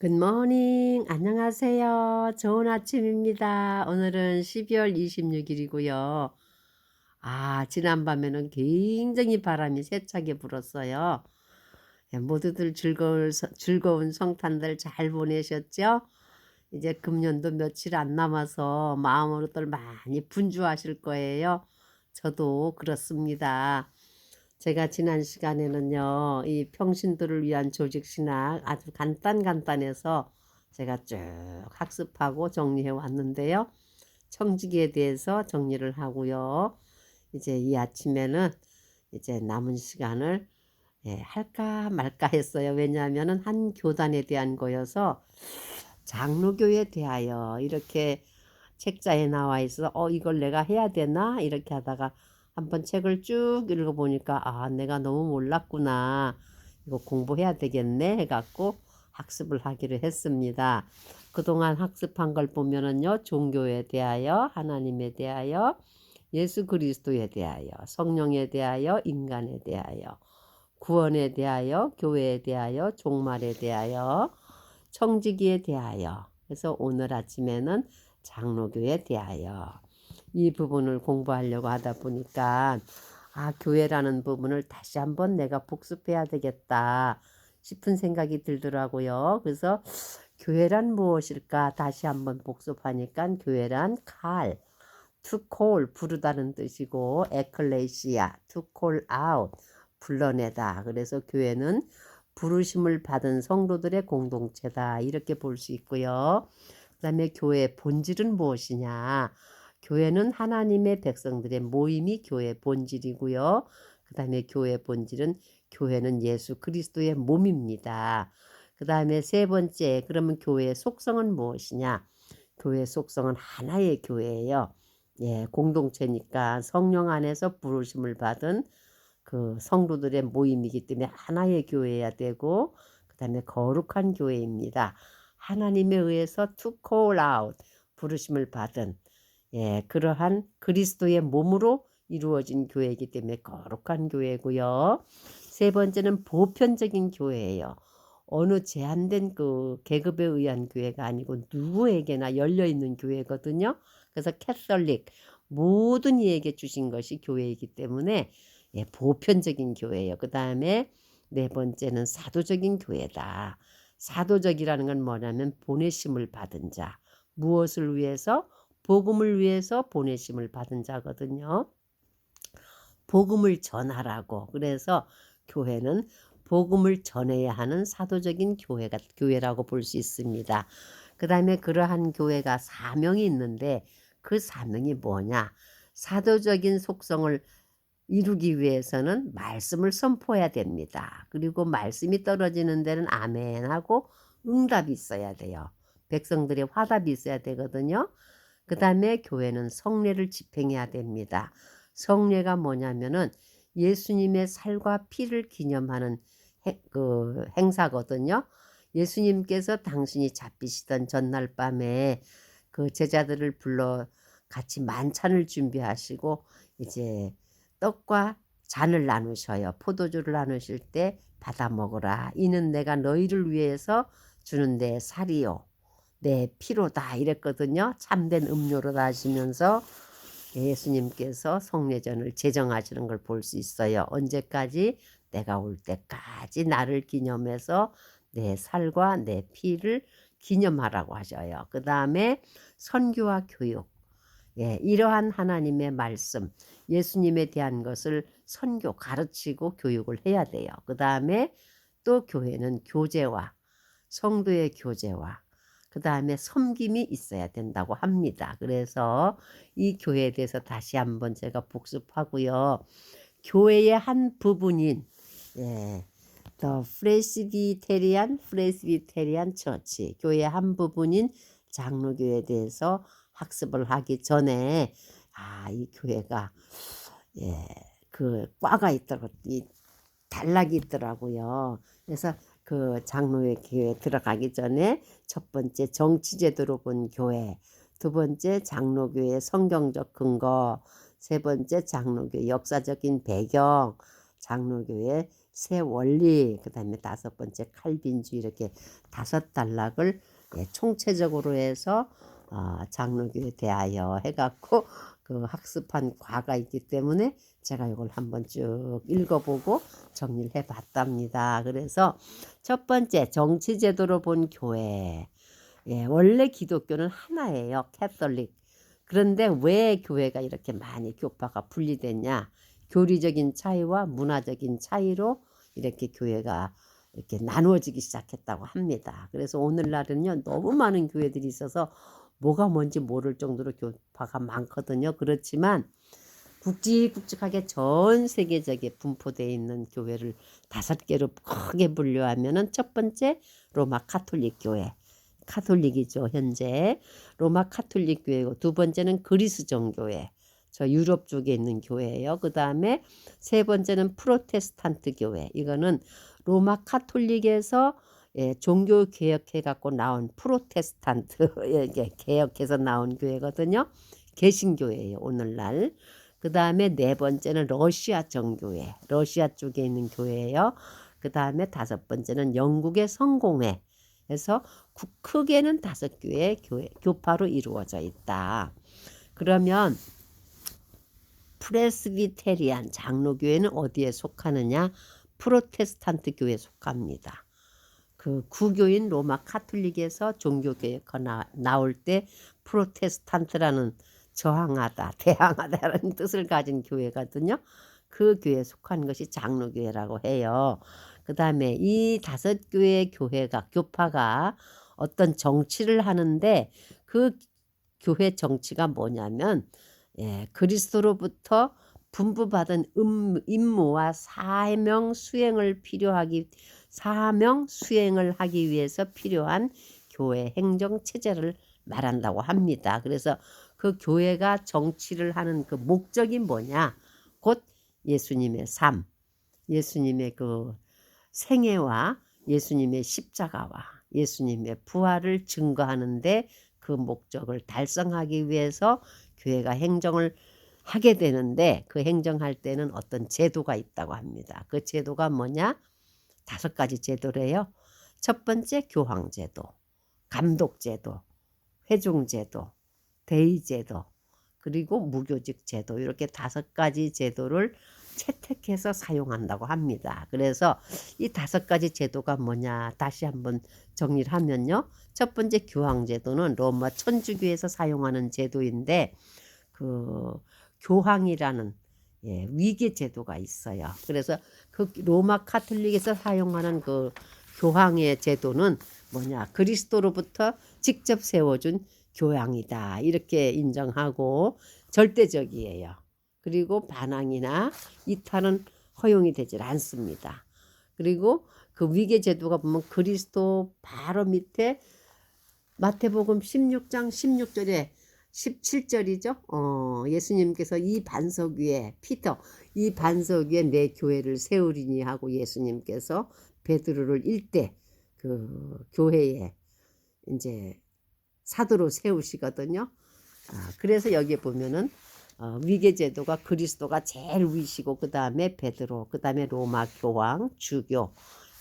굿모닝. 안녕하세요. 좋은 아침입니다. 오늘은 12월 26일이고요. 지난밤에는 굉장히 바람이 세차게 불었어요. 모두들 즐거운 성탄들 잘 보내셨죠? 이제 금년도 며칠 안 남아서 마음으로들 많이 분주하실 거예요. 저도 그렇습니다. 제가 지난 시간에는요, 이 평신도를 위한 조직신학 아주 간단해서 제가 쭉 학습하고 정리해 왔는데요. 청지기에 대해서 정리를 하고요. 이제 이 아침에는 이제 남은 시간을 할까 말까 했어요. 왜냐하면은 한 교단에 대한 거여서 장로교에 대하여 이렇게 책자에 나와 있어 이걸 내가 해야 되나 이렇게 하다가 한번 책을 쭉 읽어보니까 내가 너무 몰랐구나, 이거 공부해야 되겠네 해갖고 학습을 하기로 했습니다. 그동안 학습한 걸 보면은요, 종교에 대하여, 하나님에 대하여, 예수 그리스도에 대하여, 성령에 대하여, 인간에 대하여, 구원에 대하여, 교회에 대하여, 종말에 대하여, 청지기에 대하여, 그래서 오늘 아침에는 장로교에 대하여 이 부분을 공부하려고 하다 보니까 교회라는 부분을 다시 한번 내가 복습해야 되겠다 싶은 생각이 들더라고요. 그래서 교회란 무엇일까 다시 한번 복습하니까 교회란 칼, to call, 부르다는 뜻이고, 에클레시아, to call out, 불러내다. 그래서 교회는 부르심을 받은 성도들의 공동체다, 이렇게 볼 수 있고요. 그 다음에 교회의 본질은 무엇이냐? 교회는 하나님의 백성들의 모임이 교회의 본질이고요. 그 다음에 교회의 본질은 교회는 예수 그리스도의 몸입니다. 그 다음에 세 번째, 그러면 교회의 속성은 무엇이냐? 교회의 속성은 하나의 교회예요. 공동체니까 성령 안에서 부르심을 받은 그 성도들의 모임이기 때문에 하나의 교회여야 되고, 그 다음에 거룩한 교회입니다. 하나님에 의해서 to call out, 부르심을 받은 그러한 그리스도의 몸으로 이루어진 교회이기 때문에 거룩한 교회고요. 세 번째는 보편적인 교회예요. 어느 제한된 그 계급에 의한 교회가 아니고 누구에게나 열려있는 교회거든요. 그래서 캐톨릭, 모든 이에게 주신 것이 교회이기 때문에 보편적인 교회예요. 그 다음에 네 번째는 사도적인 교회다. 사도적이라는 건 뭐냐면 보내심을 받은 자, 무엇을 위해서? 복음을 위해서 보내심을 받은 자거든요. 복음을 전하라고. 그래서 교회는 복음을 전해야 하는 사도적인 교회라고 볼 수 있습니다. 그 다음에 그러한 교회가 사명이 있는데 그 사명이 뭐냐? 사도적인 속성을 이루기 위해서는 말씀을 선포해야 됩니다. 그리고 말씀이 떨어지는 데는 아멘하고 응답이 있어야 돼요. 백성들의 화답이 있어야 되거든요. 그 다음에 교회는 성례를 집행해야 됩니다. 성례가 뭐냐면은 예수님의 살과 피를 기념하는 그 행사거든요. 예수님께서 당신이 잡히시던 전날 밤에 그 제자들을 불러 같이 만찬을 준비하시고 이제 떡과 잔을 나누셔요. 포도주를 나누실 때 받아 먹으라. 이는 내가 너희를 위해서 주는 내 살이요, 내 피로다, 이랬거든요. 참된 음료로다 하시면서 예수님께서 성례전을 제정하시는 걸 볼 수 있어요. 언제까지? 내가 올 때까지 나를 기념해서 내 살과 내 피를 기념하라고 하셔요. 그 다음에 선교와 교육. 이러한 하나님의 말씀, 예수님에 대한 것을 선교, 가르치고 교육을 해야 돼요. 그 다음에 또 교회는 교제와, 성도의 교제와, 그 다음에 섬김이 있어야 된다고 합니다. 그래서 이 교회에 대해서 다시 한번 제가 복습하고요. 교회의 한 부분인 The Presbyterian Church, 교회의 한 부분인 장로교에 대해서 학습을 하기 전에 이 교회가 그 과가 있더라고요. 이 단락이 있더라고요. 그래서 그 장로의 교회에 들어가기 전에 첫 번째 정치제도로 본 교회, 두 번째 장로교의 성경적 근거, 세 번째 장로교의 역사적인 배경, 장로교의 새 원리, 그다음에 다섯 번째 칼빈주의 이렇게 다섯 단락을 총체적으로 해서 장로교에 대하여 해갖고 그 학습한 과가 있기 때문에 제가 이걸 한번 쭉 읽어보고 정리를 해봤답니다. 그래서 첫 번째 정치제도로 본 교회. 원래 기독교는 하나예요. 캐톨릭. 그런데 왜 교회가 이렇게 많이 교파가 분리됐냐? 교리적인 차이와 문화적인 차이로 이렇게 교회가 이렇게 나누어지기 시작했다고 합니다. 그래서 오늘날은요, 너무 많은 교회들이 있어서 뭐가 뭔지 모를 정도로 교파가 많거든요. 그렇지만 굵직굵직하게 전 세계적에 분포되어 있는 교회를 5개로 크게 분류하면은 첫 번째 로마 카톨릭 교회. 카톨릭이죠, 현재. 로마 카톨릭 교회고, 두 번째는 그리스정 교회. 저 유럽 쪽에 있는 교회예요. 그 다음에 세 번째는 프로테스탄트 교회. 이거는 로마 카톨릭에서 종교 개혁해 갖고 나온 프로테스탄트 개혁해서 나온 교회거든요. 개신교회예요, 오늘날. 그 다음에 네 번째는 러시아 정교회. 러시아 쪽에 있는 교회예요. 그 다음에 다섯 번째는 영국의 성공회. 그래서 크게는 5개의 교파로 이루어져 있다. 그러면 프레스비테리안 장로교회는 어디에 속하느냐? 프로테스탄트 교회에 속합니다. 그 구교인 로마 카톨릭에서 종교개혁가 나올 때 프로테스탄트라는 저항하다, 대항하다라는 뜻을 가진 교회거든요. 그 교회에 속한 것이 장로교회라고 해요. 그 다음에 이 5교회의 교파가 어떤 정치를 하는데 그 교회 정치가 뭐냐면 그리스도로부터 분부받은 임무와 사명 수행을 하기 위해서 필요한 교회 행정 체제를 말한다고 합니다. 그래서 그 교회가 정치를 하는 그 목적이 뭐냐? 곧 예수님의 삶, 예수님의 그 생애와 예수님의 십자가와 예수님의 부활을 증거하는데 그 목적을 달성하기 위해서 교회가 행정을 하게 되는데 그 행정할 때는 어떤 제도가 있다고 합니다. 그 제도가 뭐냐? 5가지 제도래요. 첫 번째 교황제도, 감독제도, 회중제도, 대의제도, 그리고 무교직 제도, 이렇게 5가지 제도를 채택해서 사용한다고 합니다. 그래서 이 5가지 제도가 뭐냐 다시 한번 정리를 하면요. 첫 번째 교황제도는 로마 천주교에서 사용하는 제도인데 그 교황이라는 위계 제도가 있어요. 그래서 그 로마 카톨릭에서 사용하는 그 교황의 제도는 뭐냐? 그리스도로부터 직접 세워준 교황이다. 이렇게 인정하고 절대적이에요. 그리고 반항이나 이탈은 허용이 되질 않습니다. 그리고 그 위계 제도가 보면 그리스도 바로 밑에 마태복음 16장 16절에 17절이죠. 예수님께서 이 반석 위에 이 반석 위에 내 교회를 세우리니 하고 예수님께서 베드로를 일대 그 교회에 이제 사도로 세우시거든요. 그래서 여기에 보면은 위계 제도가 그리스도가 제일 위시고 그 다음에 베드로, 그 다음에 로마 교황, 주교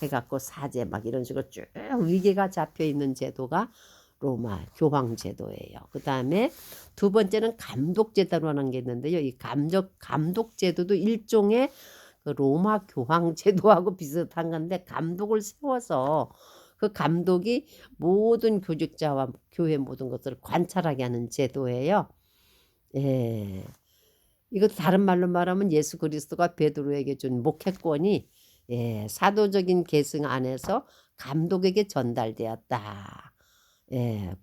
해갖고 사제 막 이런 식으로 쭉 위계가 잡혀 있는 제도가 로마 교황 제도예요. 그 다음에 두 번째는 감독 제도라는 게 있는데요. 이 감독 제도도 일종의 그 로마 교황 제도하고 비슷한 건데 감독을 세워서 그 감독이 모든 교직자와 교회 모든 것들을 관찰하게 하는 제도예요. 이것도 다른 말로 말하면 예수 그리스도가 베드로에게 준 목회권이 사도적인 계승 안에서 감독에게 전달되었다.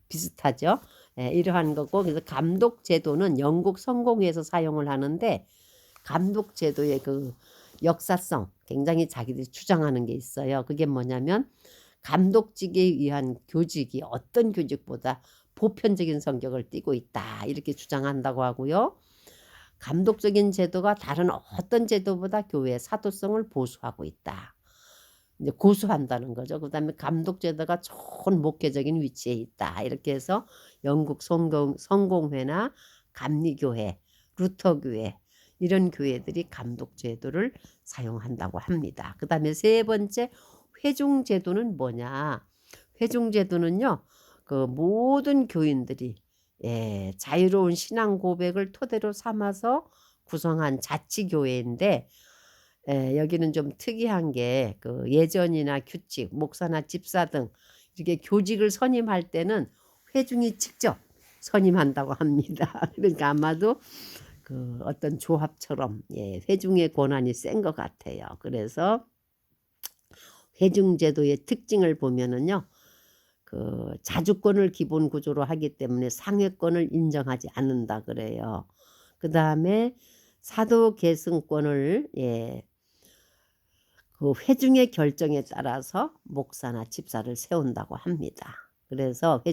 비슷하죠. 이러한 거고, 그래서 감독 제도는 영국 성공회에서 사용을 하는데 감독 제도의 그 역사성 굉장히 자기들이 주장하는 게 있어요. 그게 뭐냐면 감독직에 의한 교직이 어떤 교직보다 보편적인 성격을 띠고 있다. 이렇게 주장한다고 하고요. 감독적인 제도가 다른 어떤 제도보다 교회의 사도성을 보수하고 있다. 이제 고수한다는 거죠. 그 다음에 감독 제도가 좋은 목회적인 위치에 있다. 이렇게 해서 영국 성공회나 감리교회, 루터교회 이런 교회들이 감독제도를 사용한다고 합니다. 그 다음에 세 번째 회중제도는 뭐냐? 회중제도는요, 그 모든 교인들이 자유로운 신앙 고백을 토대로 삼아서 구성한 자치교회인데, 여기는 좀 특이한 게 그 예전이나 규칙, 목사나 집사 등 이렇게 교직을 선임할 때는 회중이 직접 선임한다고 합니다. 그러니까 아마도 그 어떤 조합처럼 회중의 권한이 센 것 같아요. 그래서 회중제도의 특징을 보면은요, 그 자주권을 기본 구조로 하기 때문에 상회권을 인정하지 않는다 그래요. 그 다음에 사도 계승권을 그 회중의 결정에 따라서 목사나 집사를 세운다고 합니다. 그래서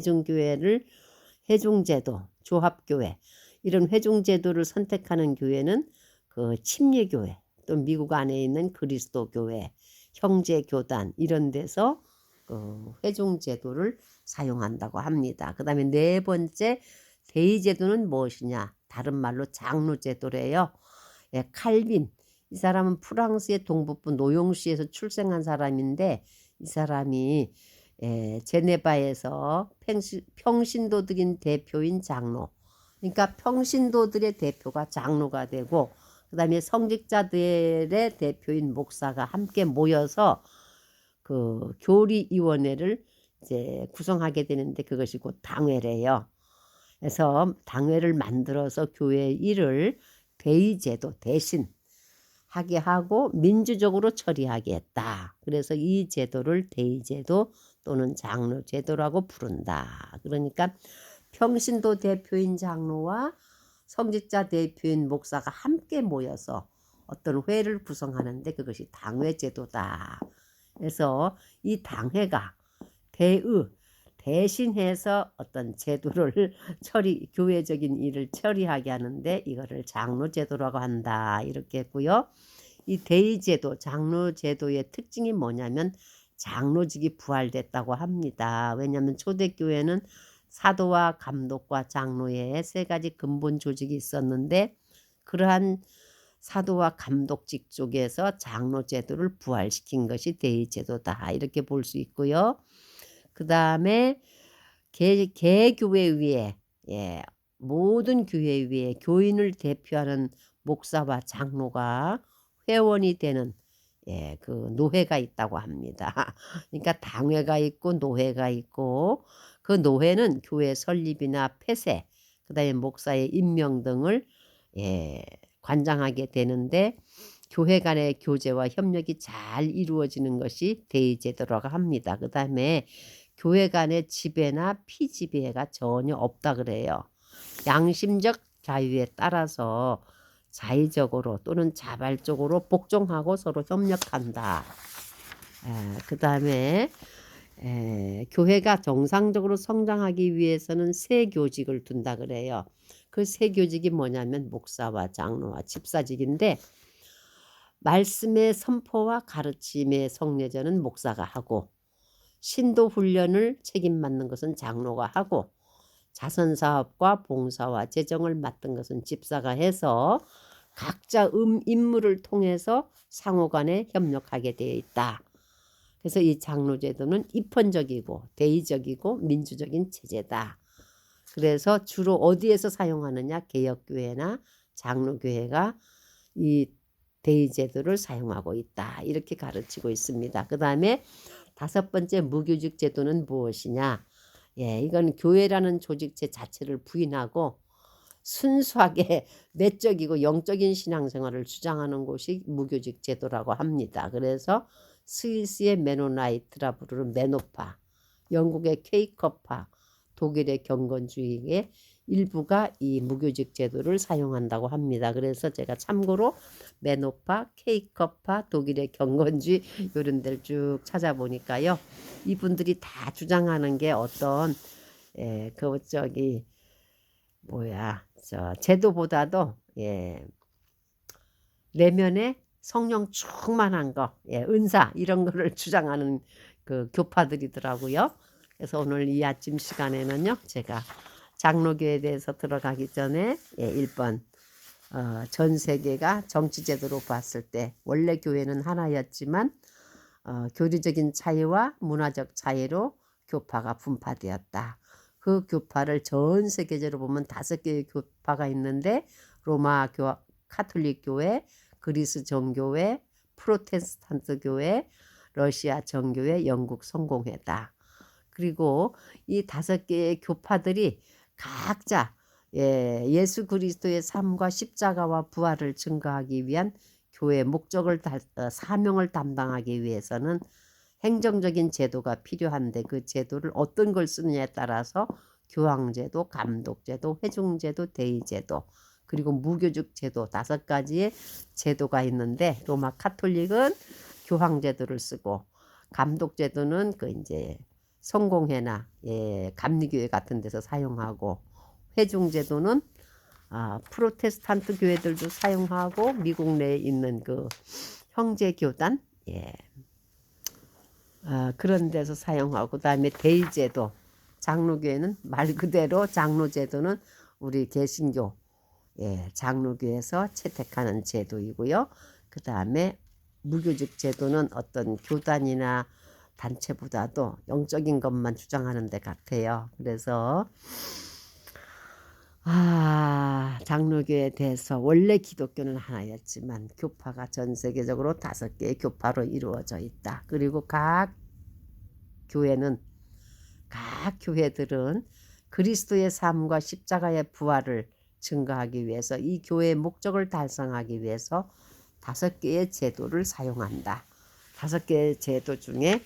회중제도, 조합교회, 이런 회중제도를 선택하는 교회는 그 침례교회, 또 미국 안에 있는 그리스도교회, 형제교단 이런 데서 그 회중제도를 사용한다고 합니다. 그 다음에 네 번째 대의제도는 무엇이냐? 다른 말로 장로제도래요. 칼빈, 이 사람은 프랑스의 동북부 노용시에서 출생한 사람인데, 이 사람이 제네바에서 평신도들인 대표인 장로, 그러니까 평신도들의 대표가 장로가 되고, 그 다음에 성직자들의 대표인 목사가 함께 모여서 그 교리위원회를 이제 구성하게 되는데, 그것이 곧 당회래요. 그래서 당회를 만들어서 교회의 일을 대의제도 대신 하게 하고 민주적으로 처리하게 했다. 그래서 이 제도를 대의제도 또는 장로제도라고 부른다. 그러니까 평신도 대표인 장로와 성직자 대표인 목사가 함께 모여서 어떤 회를 구성하는데 그것이 당회제도다. 그래서 이 당회가 대신해서 어떤 제도를 교회적인 일을 처리하게 하는데 이거를 장로제도라고 한다. 이렇게 했고요. 이 대의제도, 장로제도의 특징이 뭐냐면 장로직이 부활됐다고 합니다. 왜냐하면 초대교회는 사도와 감독과 장로의 세 가지 근본 조직이 있었는데, 그러한 사도와 감독직 쪽에서 장로제도를 부활시킨 것이 대의제도다. 이렇게 볼 수 있고요. 그 다음에 개교회 위에 모든 교회 위에 교인을 대표하는 목사와 장로가 회원이 되는 그 노회가 있다고 합니다. 그러니까 당회가 있고 노회가 있고, 그 노회는 교회 설립이나 폐쇄, 그 다음에 목사의 임명 등을 관장하게 되는데, 교회 간의 교제와 협력이 잘 이루어지는 것이 대의제도라고 합니다. 그 다음에 교회 간의 지배나 피지배가 전혀 없다 그래요. 양심적 자유에 따라서 자의적으로 또는 자발적으로 복종하고 서로 협력한다. 그 다음에 교회가 정상적으로 성장하기 위해서는 세 교직을 둔다 그래요. 그 세 교직이 뭐냐면 목사와 장로와 집사직인데, 말씀의 선포와 가르침의 성례전은 목사가 하고, 신도 훈련을 책임 맡는 것은 장로가 하고, 자선사업과 봉사와 재정을 맡은 것은 집사가 해서 각자 임무를 통해서 상호간에 협력하게 되어 있다. 그래서 이 장로제도는 입헌적이고 대의적이고 민주적인 체제다. 그래서 주로 어디에서 사용하느냐? 개혁교회나 장로교회가 이 대의제도를 사용하고 있다. 이렇게 가르치고 있습니다. 그 다음에 다섯 번째 무교직 제도는 무엇이냐? 이건 교회라는 조직체 자체를 부인하고 순수하게 내적이고 영적인 신앙생활을 주장하는 곳이 무교직 제도라고 합니다. 그래서 스위스의 메노나이트라 부르는 메노파, 영국의 케이커파, 독일의 경건주의의 일부가 이 무교직 제도를 사용한다고 합니다. 그래서 제가 참고로 메노파, 케이커파, 독일의 경건주의 이런 데를 쭉 찾아보니까요, 이분들이 다 주장하는 게 어떤 제도보다도 내면에 성령 충만한 거, 은사 이런 거를 주장하는 그 교파들이더라고요. 그래서 오늘 이 아침 시간에는요, 제가 장로교에 대해서 들어가기 전에 1번 전 세계가 정치제도로 봤을 때 원래 교회는 하나였지만 교리적인 차이와 문화적 차이로 교파가 분파되었다. 그 교파를 전 세계적으로 보면 5개의 교파가 있는데 로마 카톨릭 교회, 그리스 정교회, 프로테스탄트 교회, 러시아 정교회, 영국 성공회다. 그리고 이 5개의 교파들이 각자 예수 그리스도의 삶과 십자가와 부활을 증거하기 위한 교회의 사명을 담당하기 위해서는 행정적인 제도가 필요한데 그 제도를 어떤 걸 쓰느냐에 따라서 교황제도, 감독제도, 회중제도, 대의제도 그리고 무교직 제도 5가지의 제도가 있는데 로마 카톨릭은 교황제도를 쓰고 감독제도는 그 이제 성공회나 감리교회 같은 데서 사용하고 회중제도는 프로테스탄트 교회들도 사용하고 미국 내에 있는 그 형제교단 그런 데서 사용하고 그다음에 대의제도 장로교회는 말 그대로 장로제도는 우리 개신교 장로교에서 채택하는 제도이고요. 그다음에 무교직 제도는 어떤 교단이나 단체보다도 영적인 것만 주장하는 데 같아요. 그래서 장로교에 대해서 원래 기독교는 하나였지만 교파가 전 세계적으로 5개의 교파로 이루어져 있다. 그리고 각 교회들은 그리스도의 삶과 십자가의 부활을 증거하기 위해서 이 교회의 목적을 달성하기 위해서 5개의 제도를 사용한다. 5개의 제도 중에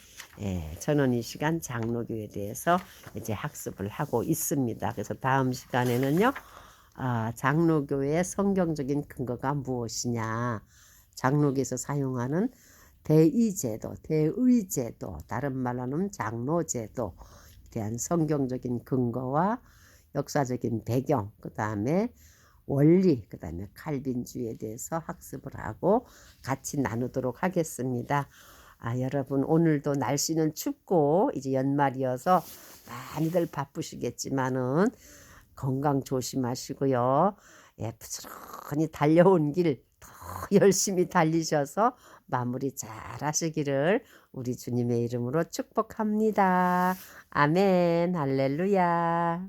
저는 이 시간 장로교에 대해서 이제 학습을 하고 있습니다. 그래서 다음 시간에는요, 장로교의 성경적인 근거가 무엇이냐, 장로교에서 사용하는 대의제도, 대의제도, 다른 말로는 장로제도에 대한 성경적인 근거와 역사적인 배경, 그 다음에 원리, 그 다음에 칼빈주의에 대해서 학습을 하고 같이 나누도록 하겠습니다. 여러분 오늘도 날씨는 춥고 이제 연말이어서 많이들 바쁘시겠지만은 건강 조심하시고요. 부지런히 달려온 길 더 열심히 달리셔서 마무리 잘 하시기를 우리 주님의 이름으로 축복합니다. 아멘 할렐루야.